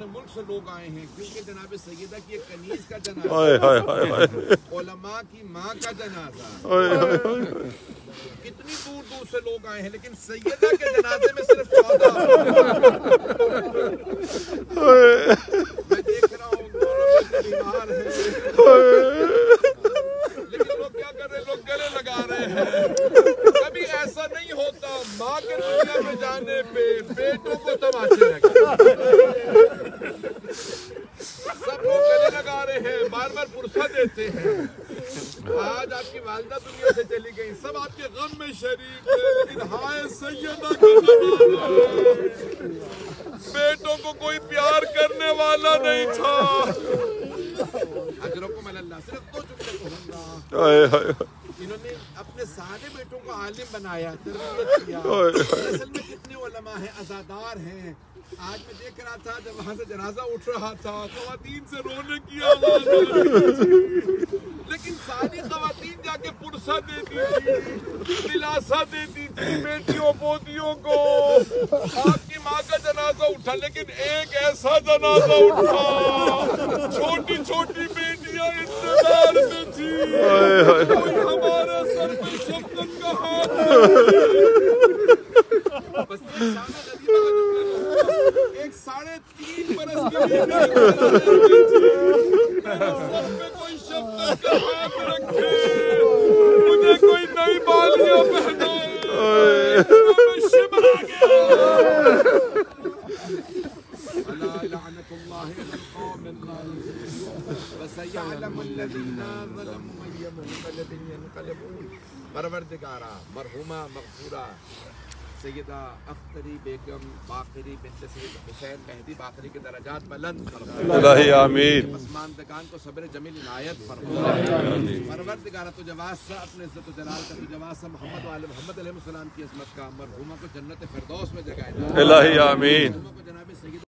ملک سے لوگ آئے ہیں کیونکہ جناب سیدہ کی ایک کنیز کا جنازہ، علماء کی ماں کا جنازہ، کتنی دور دور سے لوگ آئے ہیں لیکن سیدہ کے جنازے میں صرف 14۔ میں دیکھ رہا ہوں دونوں بیٹے بیمار ہیں لیکن لوگ کیا کر رہے ہیں، لوگ گلے لگا رہے ہیں۔ کبھی ایسا نہیں ہوتا ماں کے دنیا میں جانے پہ بیٹوں کو تماشے لگے، سب لوگ گلے لگا رہے ہیں، بار بار پرسہ دیتے ہیں۔ آج آپ کی والدہ دنیا سے چلی گئی، سب آپ کے غم میں شریک ہیں، لیکن ہائے سیدہ کا زمانہ، بیٹوں کو کوئی پیار کرنے والا نہیں تھا۔ اجرکم اللہ، صرف دو جملے کہوں گا۔ انہوں نے اپنے سارے بیٹوں کو عالم بنایا، تربیت کیا۔ اصل میں کتنے علماء ہیں، عزادار ہیں۔ آج میں دیکھ رہا تھا جب وہاں سے جنازہ اٹھ رہا تھا، خواتین سے رونے کی آواز آ رہی تھی، لیکن ساری خواتین جا کے پرسہ دیتی تھی، دلاسا دیتی تھی بیٹیوں پوتیوں کو۔ آپ کی ماں کا جنازہ اٹھا لیکن ایک ایسا جنازہ اٹھا، چھوٹی چھوٹی بیٹیاں انتظار میں تھی، کوئی ہمارے سر پہ شفقت کا ہاتھ بس ایک سامنے غریبہ کا جملہ ایک 3.5 برس کی بیٹی میرے سر پہ کوئی شفقت کا ہاتھ رکھے، مجھے کوئی نئی بالیاں پہنائے، میں شبر آ گیا۔ الا لعنت اللہ علی القوم الظالمین وسیعلم الذین ظلموا ای منقلب ینقلبون۔ پروردگارا مرحومہ مغفورہ سیدہ اختری بیگم باقری بنت سید حسین مہدی باقری کے درجات بلند فرما، الہی آمین۔ پسماندگان کو صبر جمیل عنایت فرما۔ پروردگارہ تو جواسہ اپنے عزت و جلال کا، تو جواسہ محمد و آل محمد علیہ السلام کی عظمت کا، مرحومہ کو جنت فردوس میں جگہ دے، الہی آمین۔ مرحومہ کو جناب سید